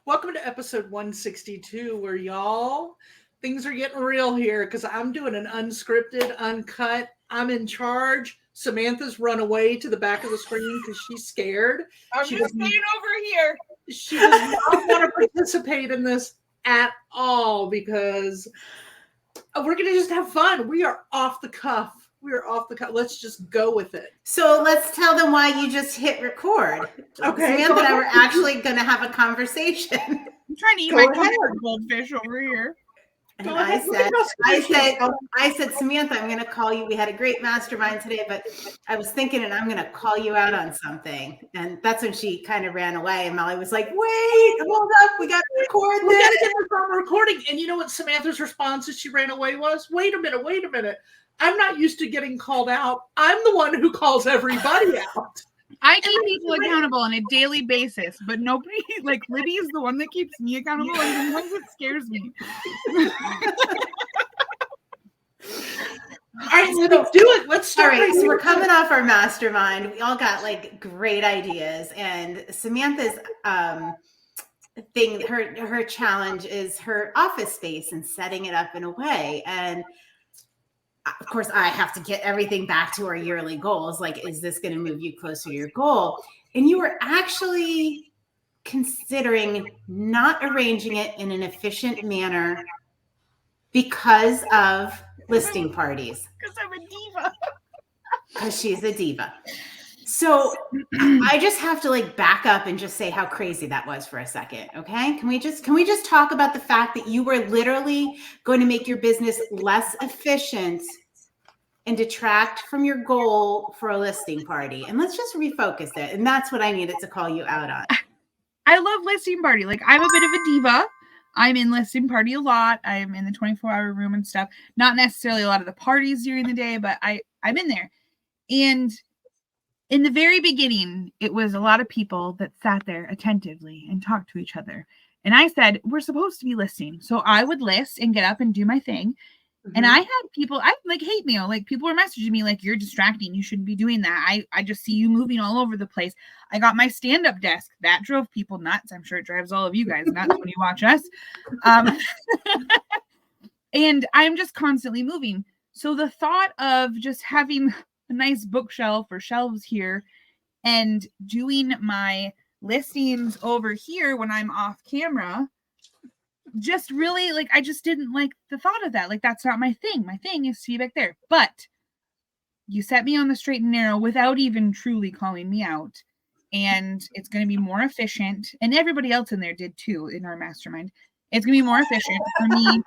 Welcome to episode 162, where things are getting real here because I'm doing an unscripted, uncut. I'm in charge. Samantha's run away to the back of the screen because she's scared. I'm She just staying over here. She does not want to participate in this at all because we're going to just have fun. We are off the cuff. Let's just go with it. So let's tell them why you just hit record. Okay. Samantha and I were actually going to have a conversation. I'm trying to eat my goldfish over here. And I said, Samantha, I'm going to call you. We had a great mastermind today, but I was thinking, and I'm going to call you out on something. And that's when she kind of ran away. And Molly was like, wait, hold up. We got to record this. We got to get this on recording. And you know what Samantha's response as she ran away was? Wait a minute. I'm not used to getting called out. I'm the one who calls everybody out. I keep people accountable on a daily basis, but nobody, like Libby is the one that keeps me accountable, and sometimes it scares me. All right, Libby, do it. Let's start. All right, so we're coming off our mastermind. We all got like great ideas, and Samantha's thing, her challenge is her office space and setting it up in a way. And of course, I have to get everything back to our yearly goals. Like, is this going to move you closer to your goal? And you were actually considering not arranging it in an efficient manner because of listing parties. Because I'm a diva. Because she's a diva. So I just have to like back up and just say how crazy that was for a second. Okay. Can we just talk about the fact that you were literally going to make your business less efficient and detract from your goal for a listing party? And let's just refocus it. And that's what I needed to call you out on. I love listing party. Like, I'm a bit of a diva. I'm in listing party a lot. I'm in the 24-hour room and stuff. Not necessarily a lot of the parties during the day, but I'm in there. And in the very beginning, it was a lot of people that sat there attentively and talked to each other. And I said, we're supposed to be listing. So I would list and get up and do my thing. Mm-hmm. And I had people, I like hate mail. Like, people were messaging me like, you're distracting. You shouldn't be doing that. I just see you moving all over the place. I got my stand-up desk. That drove people nuts. I'm sure it drives all of you guys nuts when you watch us. And I'm just constantly moving. So the thought of just having a nice bookshelf or shelves here and doing my listings over here when I'm off camera, just really like, I just didn't like the thought of that. Like, that's not my thing. My thing is to be back there. But you set me on the straight and narrow without even truly calling me out. And it's going to be more efficient. And everybody else in there did too in our mastermind. It's going to be more efficient for me.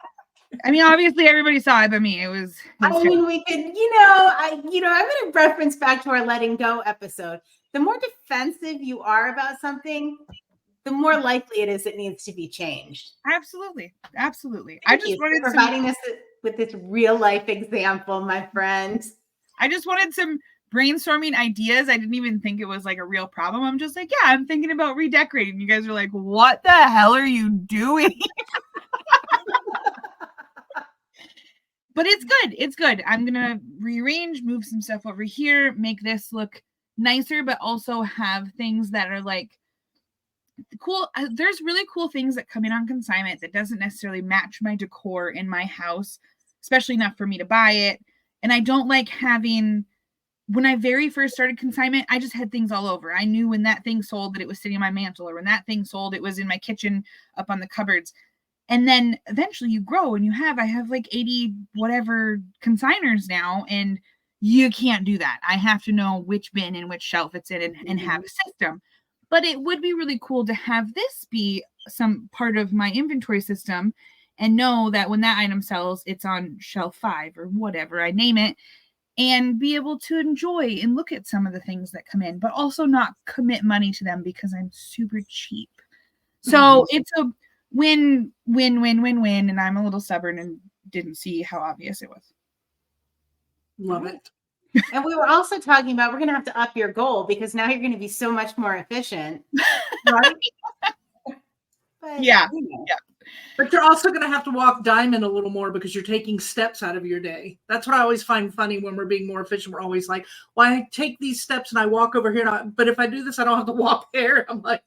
I mean, obviously everybody saw it, but me, it was we could, I'm going to reference back to our letting go episode. The more defensive you are about something, the more likely it is it needs to be changed. Absolutely. I just wanted providing us with this real life example, my friend. I just wanted some brainstorming ideas. I didn't even think it was like a real problem. I'm just like, yeah, I'm thinking about redecorating. You guys are like, what the hell are you doing? But it's good. It's good. I'm going to rearrange, move some stuff over here, make this look nicer, but also have things that are like cool. There's really cool things that come in on consignment that doesn't necessarily match my decor in my house, especially enough for me to buy it. And I don't like having, when I very first started consignment, I just had things all over. I knew when that thing sold that it was sitting on my mantle, or when that thing sold, it was in my kitchen up on the cupboards. And then eventually you grow and I have like 80 whatever consigners now, and you can't do that. I have to know which bin and which shelf it's in and have a system. But it would be really cool to have this be some part of my inventory system and know that when that item sells, it's on shelf 5 or whatever I name it, and be able to enjoy and look at some of the things that come in, but also not commit money to them because I'm super cheap. So it's a win, and I'm a little stubborn and didn't see how obvious it was. Love it. And we were also talking about, we're going to have to up your goal because now you're going to be so much more efficient. Right? But, yeah. But you're also going to have to walk diamond a little more because you're taking steps out of your day. That's what I always find funny when we're being more efficient. We're always like, well, I take these steps and I walk over here. But if I do this, I don't have to walk there. I'm like,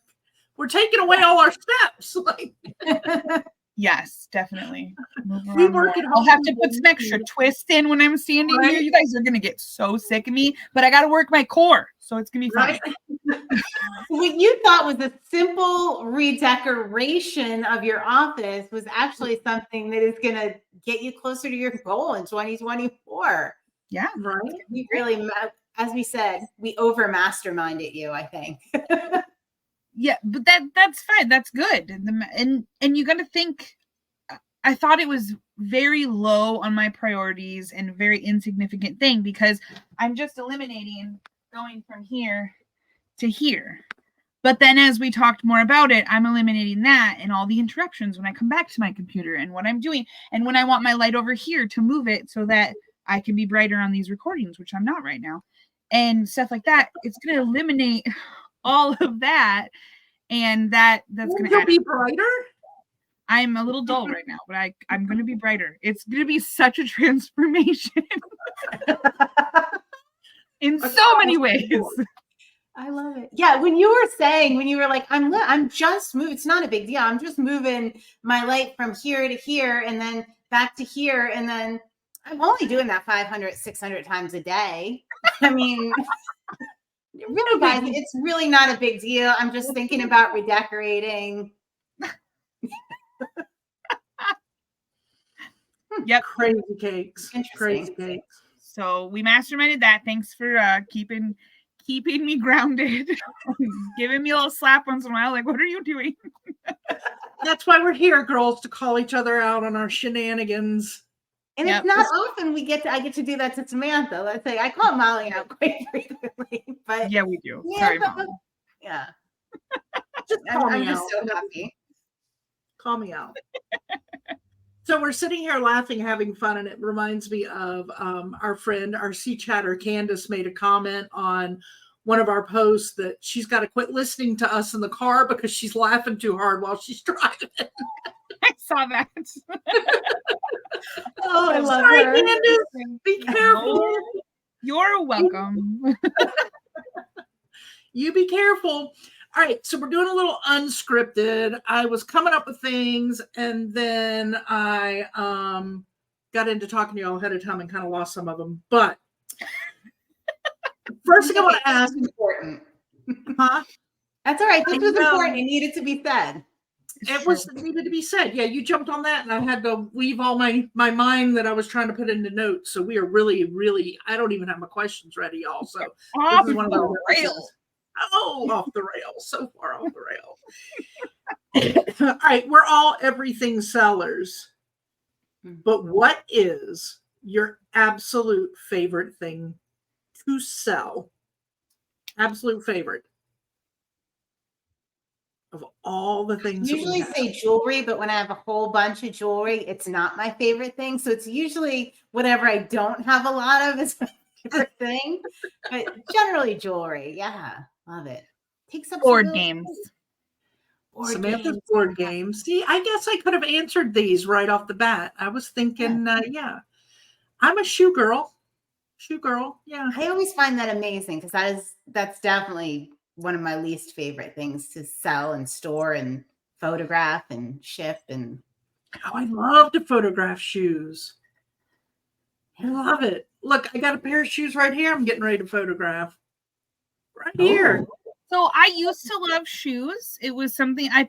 We're taking away all our steps. Like, Yes, definitely. Move we around work more. at I'll home. have to put some extra twists in when I'm standing here. Right. You guys are gonna get so sick of me, but I got to work my core, so it's gonna be fun. Right. What you thought was a simple redecoration of your office was actually something that is going to get you closer to your goal in 2024. Yeah. Right. We really, as we said, we over masterminded you, I think. Yeah, but that's fine. That's good. And you got to think. I thought it was very low on my priorities and a very insignificant thing because I'm just eliminating going from here to here. But then as we talked more about it, I'm eliminating that and all the interruptions when I come back to my computer and what I'm doing. And when I want my light over here to move it so that I can be brighter on these recordings, which I'm not right now, and stuff like that, it's going to eliminate all of that. And that's going to be brighter. I'm a little dull right now, but I'm going to be brighter. It's going to be such a transformation in so many ways. I love it. Yeah, when you were like, I'm just moving. It's not a big deal. I'm just moving my light from here to here and then back to here. And then I'm only doing that 500, 600 times a day. I mean, really, guys, it's really not a big deal. I'm just thinking about redecorating. Yep. Crazy cakes. Crazy cakes. So we masterminded that. Thanks for keeping me grounded, giving me a little slap once in a while. Like, what are you doing? That's why we're here, girls, to call each other out on our shenanigans. And it's not often I get to do that to Samantha. Let's say I call Molly out quite frequently, but yeah, we do. Yeah, Sorry, Mom. Yeah. I'm just so happy. Call me out. So we're sitting here laughing, having fun, and it reminds me of our friend, our sea chatter, Candace, made a comment on one of our posts that she's got to quit listening to us in the car because she's laughing too hard while she's driving. I saw that. Oh, I love her. Candace. Be careful. You're welcome. You be careful. All right, so we're doing a little unscripted. I was coming up with things, and then I got into talking to you all ahead of time and kind of lost some of them. But first thing I want to ask is important. Huh? That's all right. This was important. It needed to be said. It needed to be said. Yeah, you jumped on that, and I had to weave all my mind that I was trying to put into notes. So we are really, really. I don't even have my questions ready, y'all. So off this is one of the those rails. Oh, off the rails, so far off the rails. All right, we're all everything sellers, but what is your absolute favorite thing to sell? Absolute favorite of all the things. I usually say jewelry, but when I have a whole bunch of jewelry, it's not my favorite thing. So it's usually whatever I don't have a lot of is my favorite thing. But generally jewelry, yeah. Love it. Takes up board games. Samantha's board games. See, I guess I could have answered these right off the bat. I was thinking, yeah. I'm a shoe girl. Shoe girl, yeah. I always find that amazing because that's definitely one of my least favorite things to sell and store and photograph and ship. And I love to photograph shoes. I love it. Look, I got a pair of shoes right here. I'm getting ready to photograph. Right here. So I used to love shoes. It was something I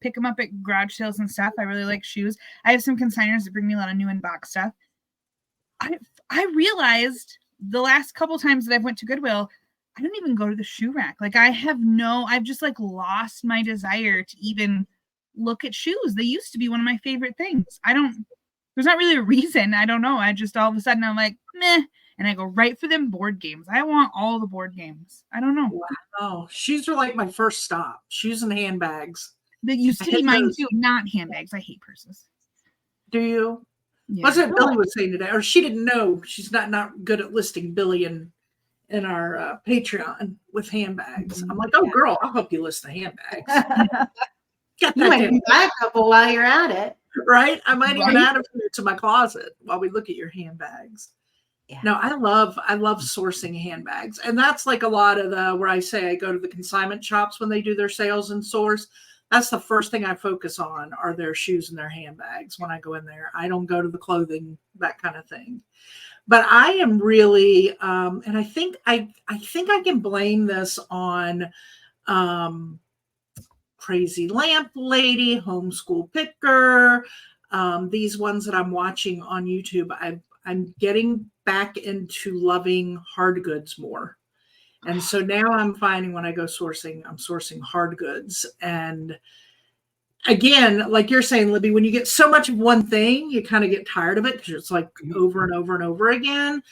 pick them up at garage sales and stuff. I really like shoes. I have some consigners that bring me a lot of new in-box stuff. I realized the last couple times that I've went to Goodwill, I don't even go to the shoe rack. Like I've just like lost my desire to even look at shoes. They used to be one of my favorite things. There's not really a reason. I don't know. I just all of a sudden I'm like, meh. And I go right for them board games. I want all the board games. I don't know. Wow. Shoes are like my first stop. Shoes and handbags. That used to be mine too. Not handbags. I hate purses. Do you? Yeah. What's it Billy was saying today? Or she didn't know. She's not good at listing Billy in our Patreon with handbags. I'm like, oh, girl, I'll help you list the handbags. You might buy a couple while you're at it. Right? I might even add a few to my closet while we look at your handbags. Yeah. No, I love sourcing handbags. And that's like a lot of where I say I go to the consignment shops when they do their sales and source. That's the first thing I focus on are their shoes and their handbags when I go in there. I don't go to the clothing, that kind of thing. But I am really, and I think I can blame this on Crazy Lamp Lady, Homeschool Picker, these ones that I'm watching on YouTube. I'm getting back into loving hard goods more. And so now I'm finding when I go sourcing, I'm sourcing hard goods. And again, like you're saying, Libby, when you get so much of one thing, you kind of get tired of it because it's like over and over and over again.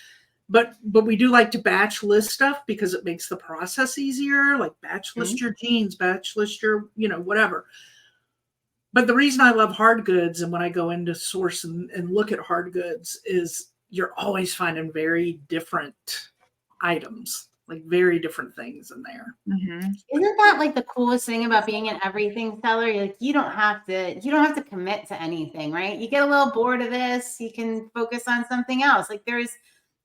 But we do like to batch list stuff because it makes the process easier, like batch list your jeans, batch list your, whatever. But the reason I love hard goods and when I go into source and look at hard goods is you're always finding very different items, like very different things in there. Mm-hmm. Isn't that like the coolest thing about being an everything seller? Like you don't have to commit to anything, right? You get a little bored of this, you can focus on something else. Like there's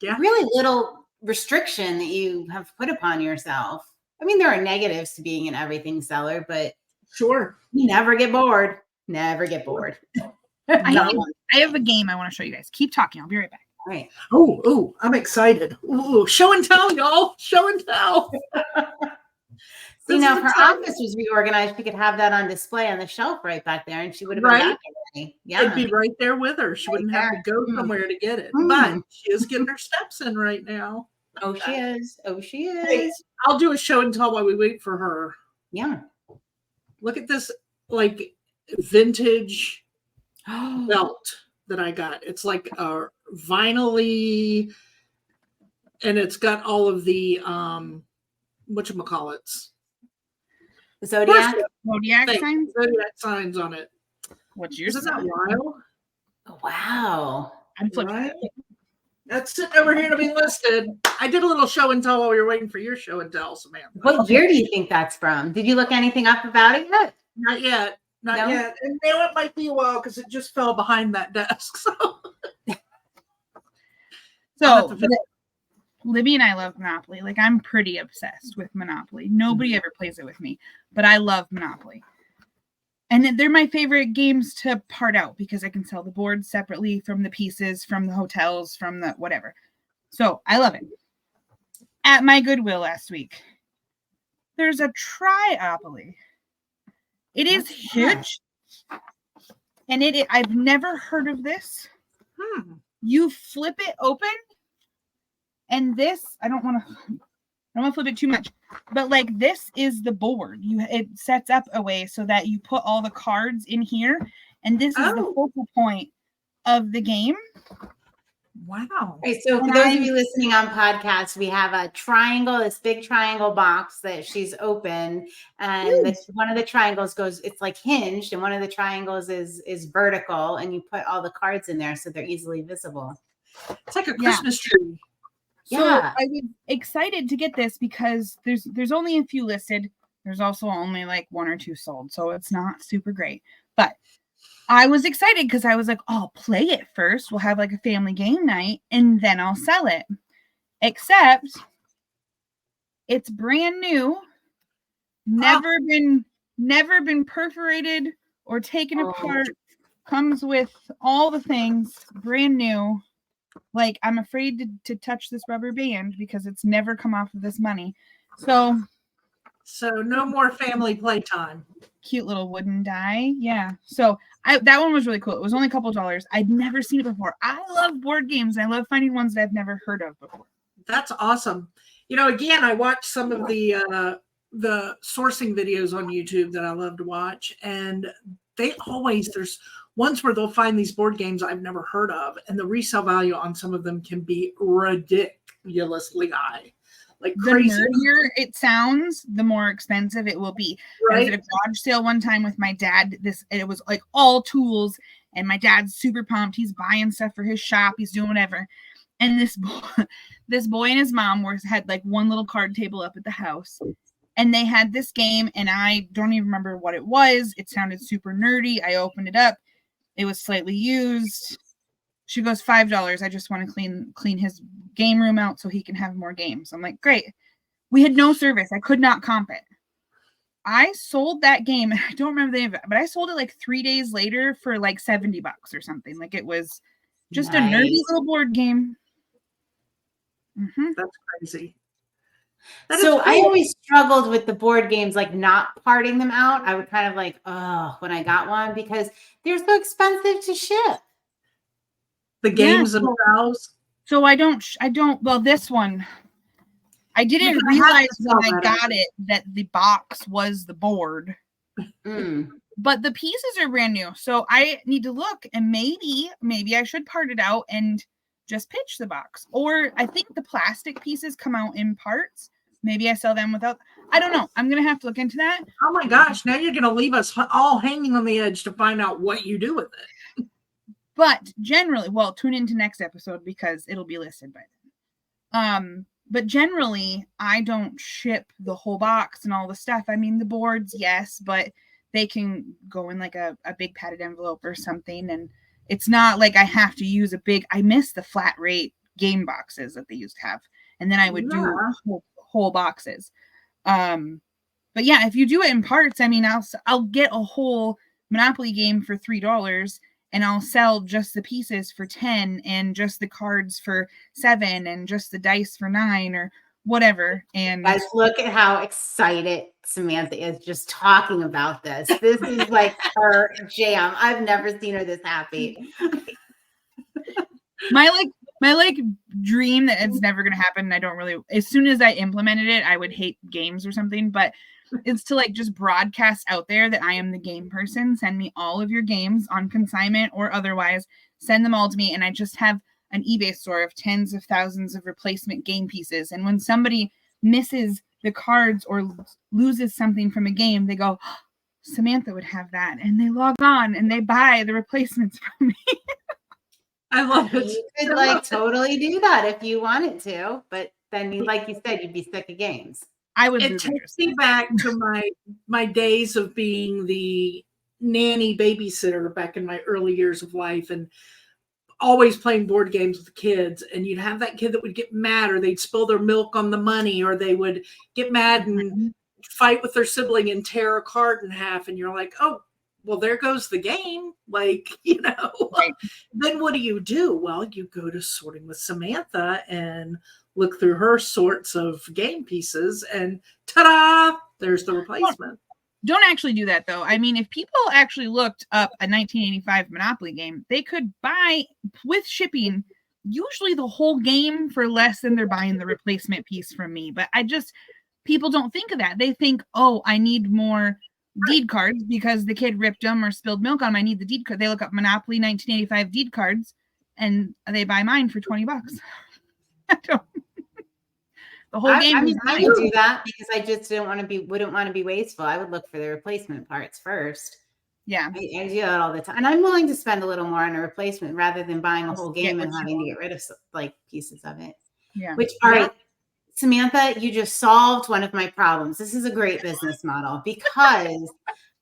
really little restriction that you have put upon yourself. I mean, there are negatives to being an everything seller, but sure, you never get bored. Never get bored. I have a game I want to show you guys. Keep talking. I'll be right back. All right. Oh, I'm excited. Ooh, show and tell, y'all. Show and tell. See, now if her office was reorganized, she could have that on display on the shelf right back there, and she would have been back already. Yeah, it'd be right there with her. She wouldn't have to go somewhere to get it. But she is getting her steps in right now. Oh, she is. Oh, she is. Hey, I'll do a show and tell while we wait for her. Yeah. Look at this, like vintage belt that I got. It's like a vinyl-y, and it's got all of the whatchamacallits. Zodiac signs? Zodiac signs on it. What's yours? Isn't that wild? Oh, wow. I'm flipping. Right? That's sitting over here to be listed. I did a little show and tell while we were waiting for your show and tell, Samantha. What year do you think that's from? Did you look anything up about it yet? Not yet. Not yet. And now it might be a while because it just fell behind that desk. So Libby and I love Monopoly. Like I'm pretty obsessed with Monopoly. Nobody ever plays it with me, but I love Monopoly. And they're my favorite games to part out because I can sell the boards separately from the pieces, from the hotels, from the whatever. So I love it. At my Goodwill last week, there's a Triopoly. It is huge. And I've never heard of this. You flip it open. And this, I don't want to flip it too much, but like this is the board. It sets up a way so that you put all the cards in here, and this is the focal point of the game. Wow. Okay, so for those of you listening on podcasts, we have a triangle, this big triangle box that she's open, and one of the triangles it's like hinged, and one of the triangles is vertical, and you put all the cards in there so they're easily visible. It's like a Christmas tree. So I was excited to get this because there's only a few listed. There's also only like 1 or 2 sold, so it's not super great. But I was excited because I was like, I'll play it first. We'll have like a family game night, and then I'll sell it. Except it's brand new, never been perforated or taken apart. Comes with all the things, brand new. Like, I'm afraid to touch this rubber band because it's never come off of this money. So no more family playtime. Cute little wooden die. Yeah. So that one was really cool. It was only a couple $. I'd never seen it before. I love board games. I love finding ones that I've never heard of before. That's awesome. Again, I watched some of the sourcing videos on YouTube that I love to watch. And there's ones where they'll find these board games I've never heard of, and the resale value on some of them can be ridiculously high, like crazy. The nerdier it sounds, the more expensive it will be. Right? I was at a garage sale one time with my dad. It was like all tools, and my dad's super pumped. He's buying stuff for his shop. He's doing whatever. And this boy and his mom had like one little card table up at the house. And they had this game, and I don't even remember what it was. It sounded super nerdy. I opened it up. It was slightly used. She goes, $5. I just want to clean his game room out so he can have more games. I'm like, great. We had no service. I could not comp it. I sold that game. I don't remember the name of it, but I sold it like 3 days later for like $70 or something. Like it was just a nerdy little board game. That's crazy. So I always struggled with the board games, like not parting them out. I would kind of like, oh, when I got one, because they're so expensive to ship. The games themselves. So I don't, well, this one, I didn't realize when I got it that the box was the board. But the pieces are brand new. So I need to look, and maybe I should part it out and just pitch the box. Or I think the plastic pieces come out in parts. Maybe I sell them without. I don't know. I'm going to have to look into that. Oh my gosh. Now you're going to leave us all hanging on the edge to find out what you do with it. But generally, well, tune into next episode because it'll be listed by then. But generally, I don't ship the whole box and all the stuff. I mean, the boards, yes, but they can go in like a big padded envelope or something. And it's not like I have to use I miss the flat rate game boxes that they used to have. And then I would do whole boxes. But yeah, if you do it in parts, I mean, I'll get a whole Monopoly game for $3 and I'll sell just the pieces for 10 and just the cards for 7 and just the dice for 9 or whatever. And guys, look at how excited Samantha is just talking about this. This is like her jam. I've never seen her this happy. My dream that it's never going to happen. I don't really, as soon as I implemented it, I would hate games or something, but it's to like just broadcast out there that I am the game person. Send me all of your games on consignment or otherwise, send them all to me. And I just have an eBay store of tens of thousands of replacement game pieces. And when somebody misses the cards or loses something from a game, they go, oh, Samantha would have that. And they log on and they buy the replacements from me. I love it. You could like totally do that if you wanted to, but then, like you said, you'd be sick of games. It takes me back to my days of being the nanny babysitter back in my early years of life, and always playing board games with the kids. And you'd have that kid that would get mad, or they'd spill their milk on the money, or they would get mad and fight with their sibling and tear a card in half. And you're like, oh, well, there goes the game. Like, Right. Then what do? Well, you go to Sorting with Samantha and look through her sorts of game pieces, and ta-da, there's the replacement. Don't actually do that, though. I mean, if people actually looked up a 1985 Monopoly game, they could buy, with shipping, usually the whole game for less than they're buying the replacement piece from me. But people don't think of that. They think, oh, I need more deed cards because the kid ripped them or spilled milk on them. I need the deed card. They look up Monopoly 1985 deed cards and they buy mine for $20. I don't. The whole game. I mean, I would do that because I just wouldn't want to be wasteful. I would look for the replacement parts first. Yeah. I do that all the time. And I'm willing to spend a little more on a replacement rather than buying a whole game and having to get rid of like pieces of it. Yeah. All right, Samantha, you just solved one of my problems. This is a great business model because,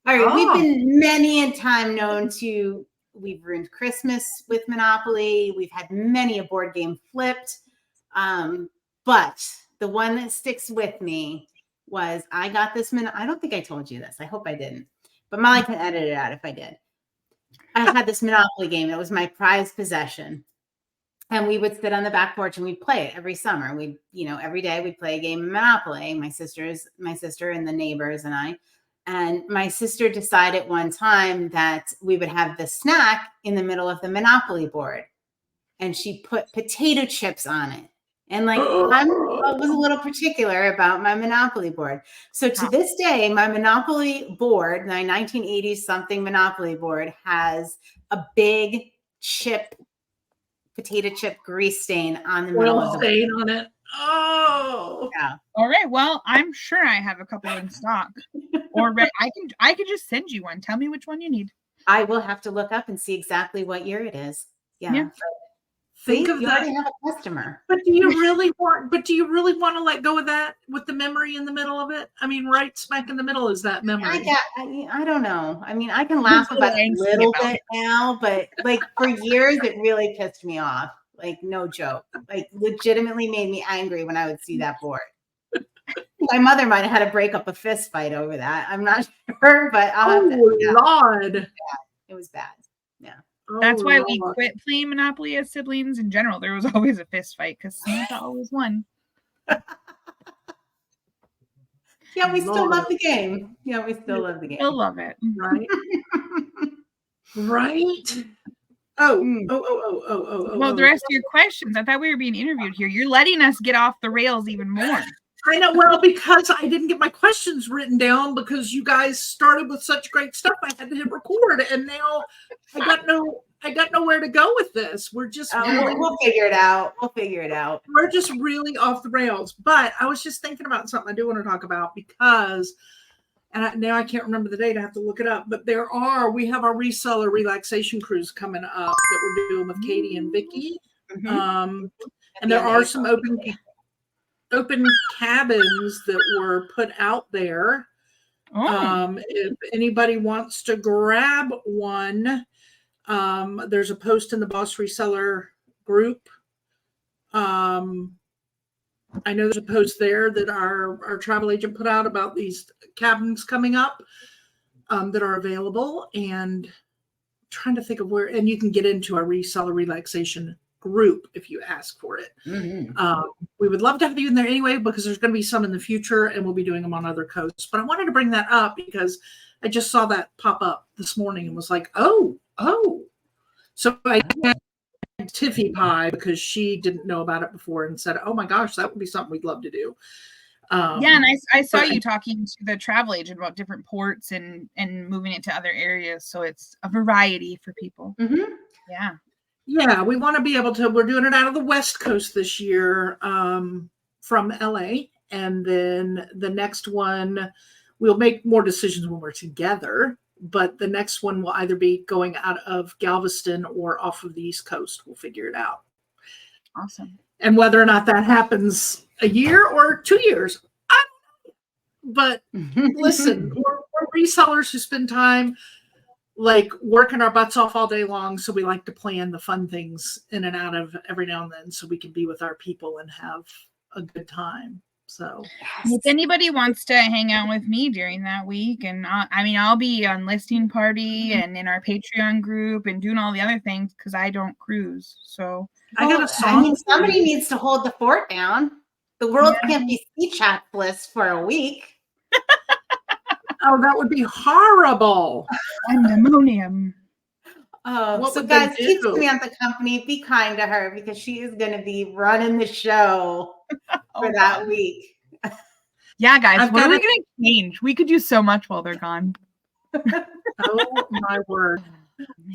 we've been many a time known to, we've ruined Christmas with Monopoly. We've had many a board game flipped. But the one that sticks with me was I got this I don't think I told you this. I hope I didn't. But Molly can edit it out if I did. I had this Monopoly game. It was my prized possession. And we would sit on the back porch and we'd play it every summer. We'd, every day we'd play a game of Monopoly. My sister and the neighbors and I. And my sister decided one time that we would have the snack in the middle of the Monopoly board. And she put potato chips on it. And like, I was a little particular about my Monopoly board. So to this day, my Monopoly board, my 1980s something Monopoly board, has a big potato chip grease stain on the middle of the stain on it. Oh, yeah. All right. Well, I'm sure I have a couple in stock. Or I could just send you one. Tell me which one you need. I will have to look up and see exactly what year it is. Yeah. Think See, of you that. already have a customer. But do you really want to let go of that with the memory in the middle of it? I mean, right smack in the middle is that memory. I don't know. I mean, I can laugh about it a little bit now, but like for years, it really pissed me off. Like, no joke. Like, legitimately made me angry when I would see that board. My mother might have had to break up a fist fight over that. I'm not sure, but Lord. it was bad. Yeah. That's why we quit playing Monopoly as siblings in general. There was always a fist fight because Samantha always won. Yeah, we still love the game. Yeah, we still love the game. Still love it. Right. Right. Well, the rest of your questions, I thought we were being interviewed here. You're letting us get off the rails even more. I know. Well, because I didn't get my questions written down because you guys started with such great stuff, I had to hit record, and now I got nowhere to go with this. We're just we'll figure it out. We'll figure it out. We're just really off the rails. But I was just thinking about something I do want to talk about because, now I can't remember the date. I have to look it up. But we have our reseller relaxation cruise coming up that we're doing with Katie and Vicky. Mm-hmm. And there are some open cabins that were put out there. If anybody wants to grab one, there's a post in the Boss Reseller group. I know there's a post there that our travel agent put out about these cabins coming up that are available, and I'm trying to think of where, and you can get into our reseller relaxation group if you ask for it. Mm-hmm. We would love to have you in there anyway, because there's going to be some in the future and we'll be doing them on other coasts. But I wanted to bring that up because I just saw that pop up this morning and was like, oh. So I had Tiffy Pie because she didn't know about it before and said, oh my gosh, that would be something we'd love to do. And I saw you talking to the travel agent about different ports and moving it to other areas. So it's a variety for people. Mm-hmm. Yeah, we want to be able to, we're doing it out of the West Coast this year from LA. And then the next one, we'll make more decisions when we're together. But the next one will either be going out of Galveston or off of the East Coast. We'll figure it out. Awesome. And whether or not that happens a year or 2 years, I don't know. But listen, we're resellers who spend time like working our butts off all day long. So we like to plan the fun things in and out of every now and then so we can be with our people and have a good time. So if anybody wants to hang out with me during that week, and I'll be on Listing Party and in our Patreon group and doing all the other things because I don't cruise. So I got a song. Somebody needs to hold the fort down. The world can't be sea chat bliss for a week. Oh, that would be horrible. Pandemonium. Oh, so guys, keep Samantha company. Be kind to her because she is going to be running the show for that week. Yeah, guys, what are we going to change? We could do so much while they're gone. Oh, my word.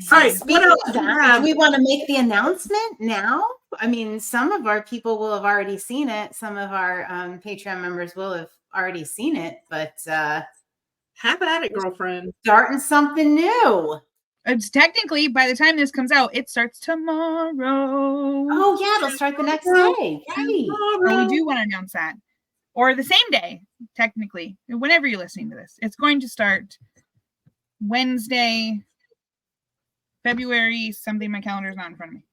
So speaking of that, do we want to make the announcement now? I mean, some of our people will have already seen it. Some of our Patreon members will have already seen it, but have at it, girlfriend. Starting something new. It's technically, by the time this comes out, it starts tomorrow. Oh, yeah, it'll start the next day. Right. So we do want to announce that. Or the same day, technically, whenever you're listening to this. It's going to start Wednesday, February something. My calendar is not in front of me.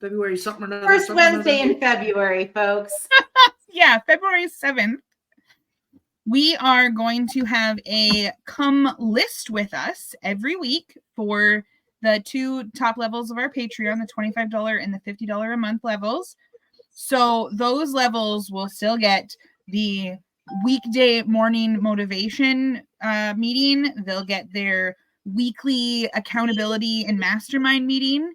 February something or another. First Wednesday in February, folks. Yeah, February 7th. We are going to have a come list with us every week for the 2 top levels of our Patreon, the $25 and the $50 a month levels. So those levels will still get the weekday morning motivation meeting. They'll get their weekly accountability and mastermind meeting.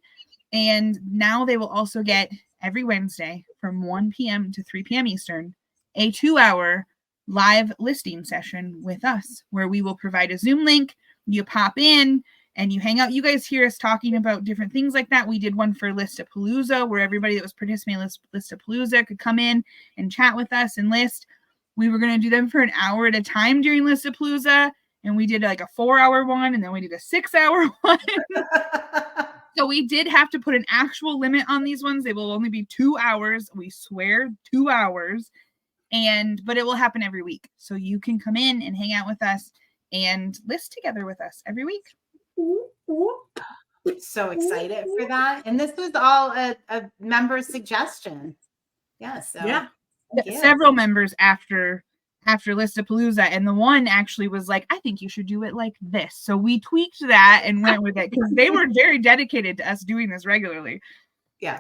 And now they will also get every Wednesday from 1 p.m. to 3 p.m. Eastern, a 2-hour live listing session with us where we will provide a Zoom link. You pop in and you hang out. You guys hear us talking about different things like that. We did one for Listapalooza where everybody that was participating in Listapalooza could come in and chat with us and list. We were going to do them for an hour at a time during Listapalooza, and we did like a 4-hour one, and then we did a 6-hour one. So we did have to put an actual limit on these ones. They will only be 2 hours. We swear 2 hours. But it will happen every week. So you can come in and hang out with us and list together with us every week. So excited for that. And this was all a member suggestion. Yeah. So Yeah. Several members after Listapalooza, and the one actually was like, I think you should do it like this. So we tweaked that and went with it because they were very dedicated to us doing this regularly. Yeah.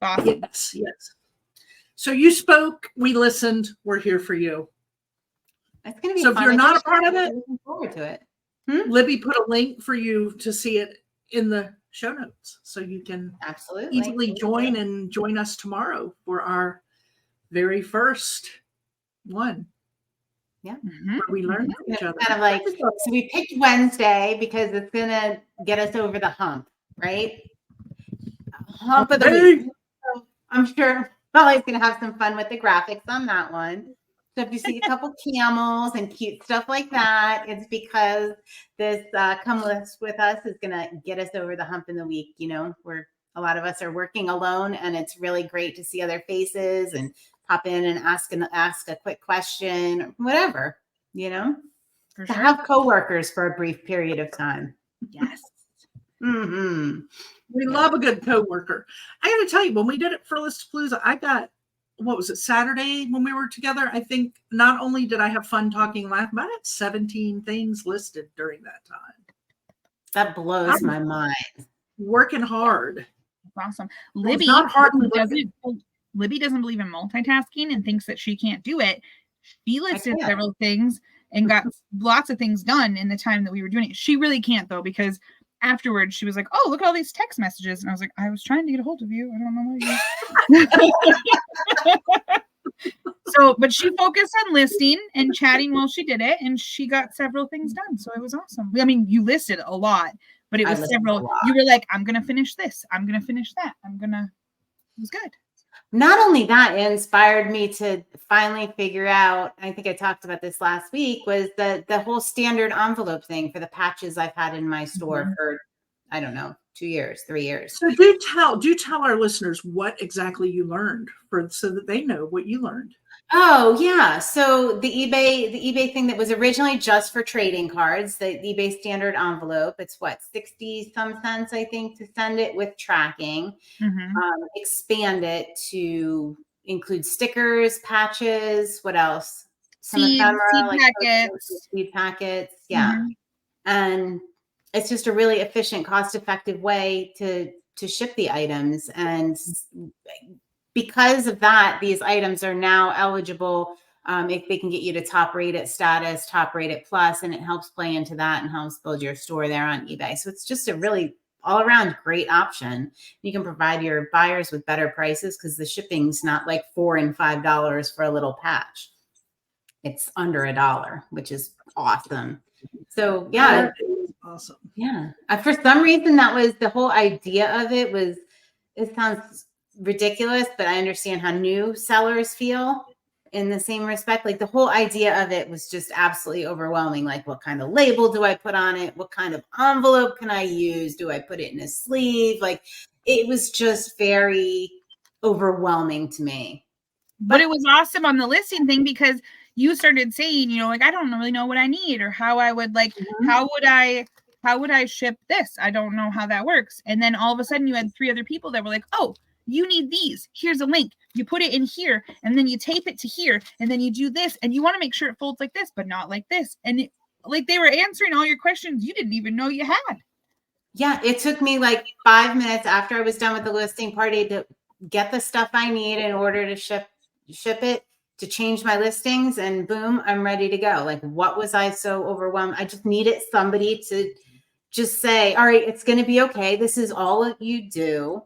Awesome. Yes. So you spoke, we listened, we're here for you. It's going to be so fun. If you're not a part of I'm it, looking forward to it. Libby put a link for you to see it in the show notes, so you can absolutely easily join us tomorrow for our very first one. Yeah. Where we learn from each other. Kind of like, so we picked Wednesday because it's going to get us over the hump, right? Hump of the week. So I'm sure Molly's going to have some fun with the graphics on that one. So if you see a couple camels and cute stuff like that, it's because this Come List with Us is going to get us over the hump in the week. You know, where a lot of us are working alone, and it's really great to see other faces and pop in and ask a quick question, whatever, you know, to have coworkers for a brief period of time. Yes. Mm-hmm. We love a good coworker. I got to tell you, when we did it for Listapalooza, I got, what was it, Saturday when we were together? I think not only did I have fun talking and laughing, but I had 17 things listed during that time. That blows my mind. Working hard. Awesome. Libby doesn't believe in multitasking and thinks that she can't do it. She listed several things and got lots of things done in the time that we were doing it. She really can't, though, because afterwards she was like, oh, look at all these text messages. And I was like, I was trying to get a hold of you. I don't know why you. But she focused on listing and chatting while she did it. And she got several things done. So it was awesome. I mean, you listed a lot, but it was several. You were like, I'm going to finish this. I'm going to finish that. It was good. Not only that, it inspired me to finally figure out, I think I talked about this last week, was the whole standard envelope thing for the patches I've had in my store for, I don't know, 2 years, 3 years. So do tell our listeners what exactly you learned so that they know what you learned. Oh, yeah. So the eBay thing that was originally just for trading cards, the eBay standard envelope, it's what, 60 some cents, I think, to send it with tracking. Expand it to include stickers, patches, what else? Seed packets. Seed packets. Yeah. And it's just a really efficient, cost-effective way to ship the items. And because of that, these items are now eligible if they can get you to top rated status, top rated plus, and it helps play into that and helps build your store there on eBay. So it's just a really all around great option. You can provide your buyers with better prices because the shipping's not like $4 and $5 for a little patch. It's under $1, which is awesome. So yeah, awesome. Yeah. For some reason, that was the whole idea of it. It sounds ridiculous, but I understand how new sellers feel in the same respect. Like the whole idea of it was just absolutely overwhelming. Like, what kind of label do I put on it? What kind of envelope can I use? Do I put it in a sleeve? Like, it was just very overwhelming to me. But it was awesome on the listing thing because you started saying, you know, like, I don't really know what I need or how I would like, how would I ship this? I don't know how that works. And then all of a sudden you had 3 other people that were like, oh, you need these. Here's a link. You put it in here and then you tape it to here and then you do this and you want to make sure it folds like this, but not like this. And like they were answering all your questions you didn't even know you had. Yeah, it took me like 5 minutes after I was done with the listing party to get the stuff I need in order to ship it, to change my listings, and boom, I'm ready to go. Like, what was I so overwhelmed? I just needed somebody to just say, all right, it's going to be okay. This is all you do.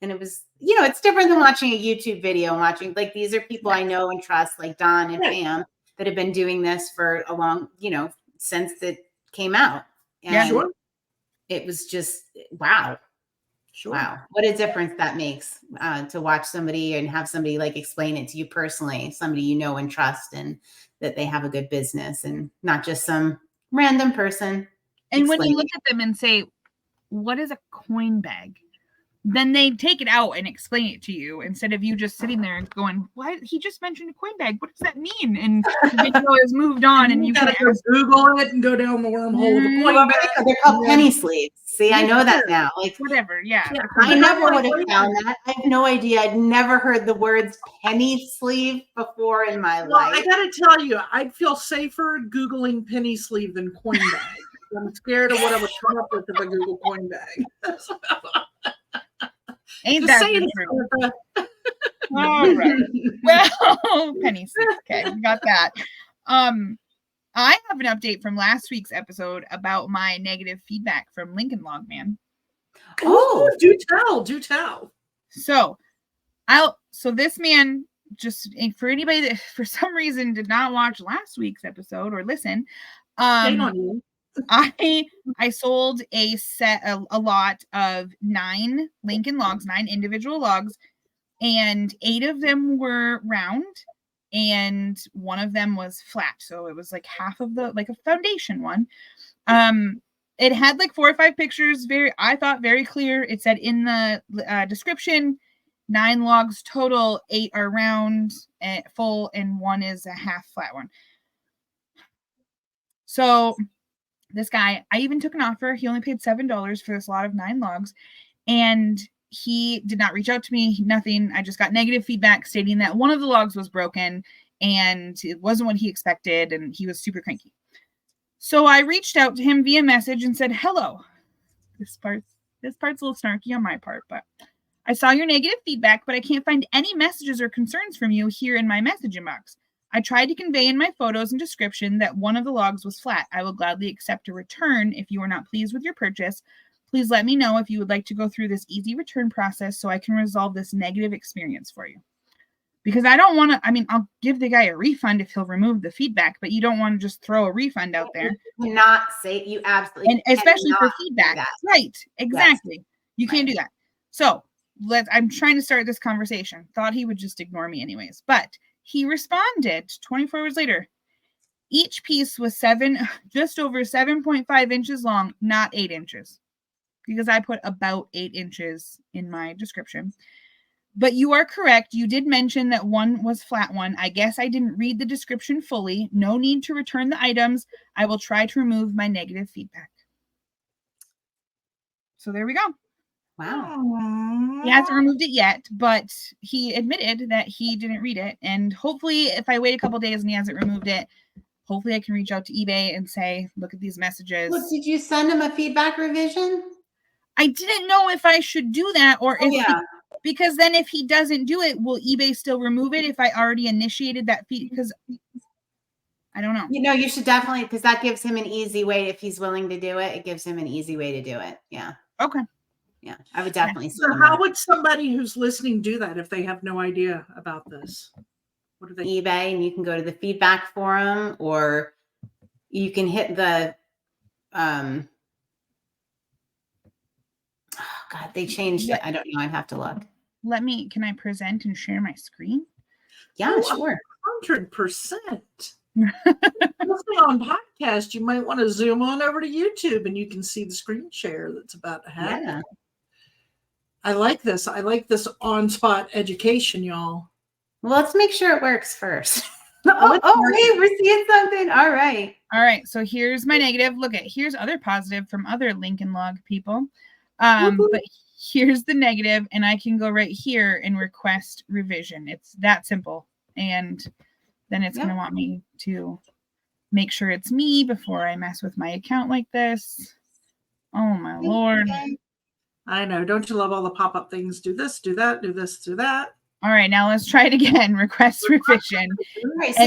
And it was, you know, it's different than watching a YouTube video and watching, like, these are people I know and trust, like Don and Pam, that have been doing this for a long, you know, since it came out. And it was just, wow. Wow. What a difference that makes to watch somebody and have somebody like explain it to you personally, somebody you know and trust, and that they have a good business and not just some random person. And when you look at them and say, what is a coin bag? Then they take it out and explain it to you instead of you just sitting there and going, "Why? He just mentioned a coin bag. What does that mean?" And the video has moved on, and you can gotta go Google it and go down the wormhole of a coin Well, bag. they're called penny sleeves. See, I know that now. Like, whatever. Yeah. I never would have found that. I have no idea. I'd never heard the words penny sleeve before in my Well, life. I gotta tell you, I'd feel safer Googling penny sleeve than coin bag. I'm scared of what I would come up with if I Google coin bag. Ain't Just that saying the it, truth? Samantha. All right. Well, penny sleeve. Okay, we got that. I have an update from last week's episode about my negative feedback from Lincoln Log Man. Oh, do tell. So this man, just for anybody that for some reason did not watch last week's episode or listen, Shame on you. I sold a lot of 9 Lincoln logs, 9 individual logs, and 8 of them were round and 1 of them was flat. So it was like half of like a foundation one. It had like 4 or 5 pictures, I thought very clear. It said in the description, 9 logs total, 8 are round and full, and 1 is a half flat one. So this guy, I even took an offer. He only paid $7 for this lot of 9 logs, and he did not reach out to me, nothing. I just got negative feedback stating that one of the logs was broken and it wasn't what he expected, and he was super cranky. So I reached out to him via message and said, "Hello." This part's a little snarky on my part, but I saw your negative feedback, but I can't find any messages or concerns from you here in my message inbox. I tried to convey in my photos and description that one of the logs was flat. I will gladly accept a return if you are not pleased with your purchase. Please let me know if you would like to go through this easy return process so I can resolve this negative experience for you. Because I don't want to, I'll give the guy a refund if he'll remove the feedback, but you don't want to just throw a refund out there. You cannot say, you absolutely and especially for feedback. Right. Exactly. Yes. You can't do that. So I'm trying to start this conversation. Thought he would just ignore me anyways, but he responded 24 hours later. Each piece was just over 7.5 inches long, not 8 inches, because I put about 8 inches in my description. But you are correct. You did mention that one was flat one. I guess I didn't read the description fully. No need to return the items. I will try to remove my negative feedback. So there we go. Wow. He hasn't removed it yet, but he admitted that he didn't read it. And hopefully, if I wait a couple days and he hasn't removed it, hopefully I can reach out to eBay and say, "Look at these messages." Well, did you send him a feedback revision? I didn't know if I should do that or because then if he doesn't do it, will eBay still remove it if I already initiated that feed? Because I don't know. You should definitely, because that gives him an easy way. If he's willing to do it, it gives him an easy way to do it. Yeah. Okay. Yeah, I would definitely. So how would somebody who's listening do that if they have no idea about this? What do they? eBay, and you can go to the feedback forum, or you can hit the. Oh God, they changed it. I don't know. I'd have to look. Can I present and share my screen? Yeah, sure. 100%. Listening on podcast, you might want to zoom on over to YouTube and you can see the screen share that's about to happen. Yeah. I like this. I like this on-spot education, y'all. Well, let's make sure it works first. Wait, we're seeing something. All right. So here's my negative. Here's other positive from other Lincoln Log people. But here's the negative, and I can go right here and request revision. It's that simple. And then it's going to want me to make sure it's me before I mess with my account like this. Oh my Lord. I know. Don't you love all the pop-up things? Do this, do that, do this, do that. All right, now let's try it again. Request revision. All right, so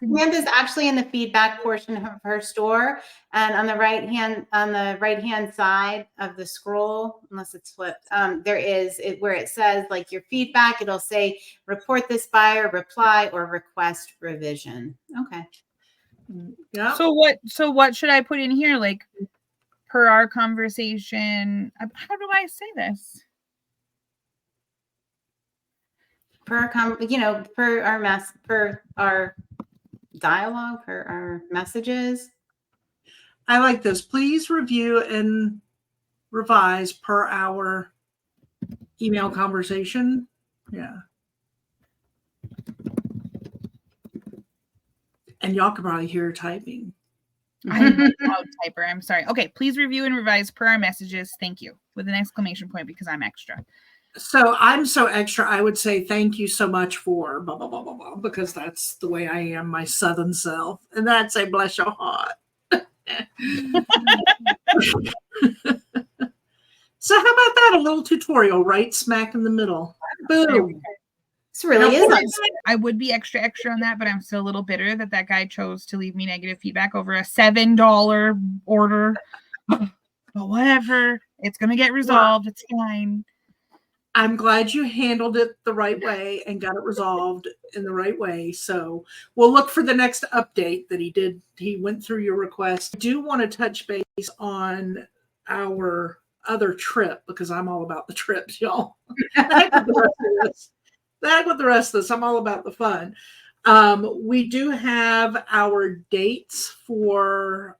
Amanda's actually in the feedback portion of her store, and on the right hand side of the scroll, unless it's flipped, there is where it says like your feedback. It'll say report this buyer, reply, or request revision. Okay. Yeah. So what should I put in here? Like per our conversation. How do I say this? Per our dialogue, per our messages. I like this. Please review and revise per our email conversation. Yeah. And y'all can probably hear her typing. I'm a loud typer. I'm sorry. Okay, please review and revise per our messages. Thank you. With an exclamation point because I'm extra. So I'm so extra, I would say thank you so much for blah, blah, blah, blah, blah, because that's the way I am, my Southern self. And that's a bless your heart. So how about that? A little tutorial right smack in the middle. Boom. This really is. I would be extra on that, but I'm still a little bitter that guy chose to leave me negative feedback over a $7 order. But whatever. It's going to get resolved. It's fine. I'm glad you handled it the right way and got it resolved in the right way. So we'll look for the next update that he did. He went through your request. I do want to touch base on our other trip because I'm all about the trips, y'all. Back with the rest of this. I'm all about the fun. We do have our dates for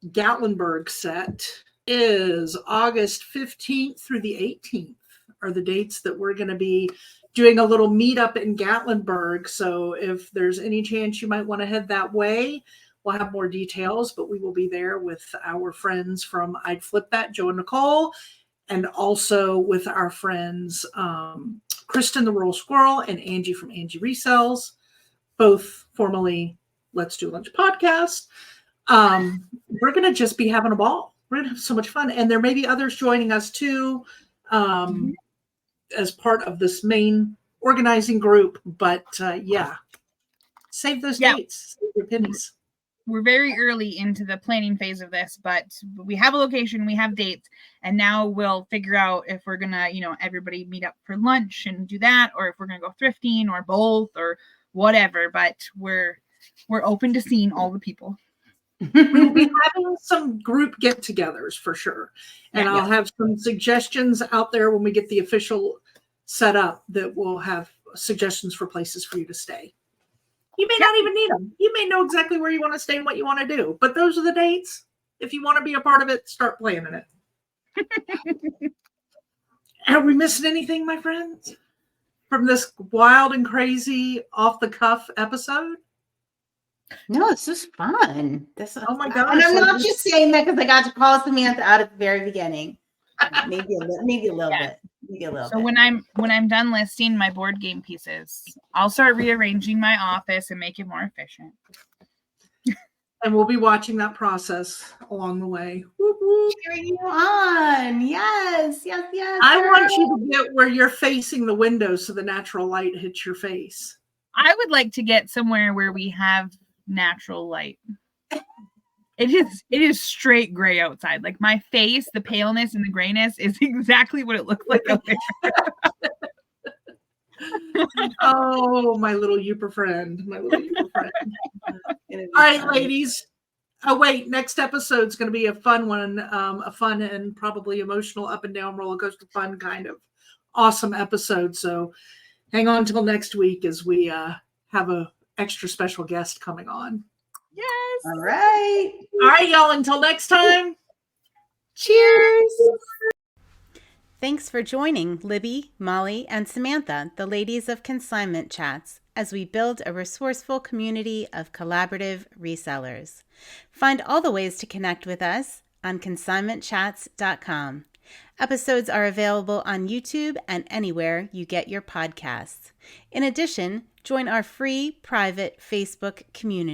Gatlinburg set. Is August 15th through the 18th are the dates that we're going to be doing a little meetup in Gatlinburg. So if there's any chance you might want to head that way, we'll have more details, but we will be there with our friends from I'd Flip That, Joe and Nicole, and also with our friends Kristen the Rural Squirrel and Angie from Angie Resells, both formerly Let's Do Lunch podcast. We're going to just be having a ball. We're going to have so much fun. And there may be others joining us too as part of this main organizing group. But yeah, save those dates, save your pennies. We're very early into the planning phase of this, but we have a location, we have dates, and now we'll figure out if we're going to, everybody meet up for lunch and do that, or if we're going to go thrifting or both or whatever. But we're open to seeing all the people. We'll be having some group get-togethers for sure. And I'll have some suggestions out there when we get the official set up that we'll have suggestions for places for you to stay. You may not even need them. You may know exactly where you want to stay and what you want to do. But those are the dates. If you want to be a part of it, start planning it. Are we missing anything, my friends, from this wild and crazy off-the-cuff episode? No, this is fun. Oh my gosh. And I'm not just saying that because I got to call Samantha out at the very beginning. Maybe a little bit. So when I'm done listing my board game pieces, I'll start rearranging my office and make it more efficient. And we'll be watching that process along the way. Cheering you on. Yes. I want you to get where you're facing the window so the natural light hits your face. I would like to get somewhere where we have natural light. It is straight gray outside. Like my face, the paleness and the grayness is exactly what it looks like out there. Oh, my little Youper friend. All right, ladies. Oh, wait. Next episode's going to be a fun one. A fun and probably emotional up and down roller coaster fun kind of awesome episode. So hang on until next week as we have a extra special guest coming on. Yes. All right, y'all. Until next time. Cheers. Thanks for joining Libby, Molly, and Samantha, the ladies of Consignment Chats, as we build a resourceful community of collaborative resellers. Find all the ways to connect with us on consignmentchats.com. Episodes are available on YouTube and anywhere you get your podcasts. In addition, join our free private Facebook community.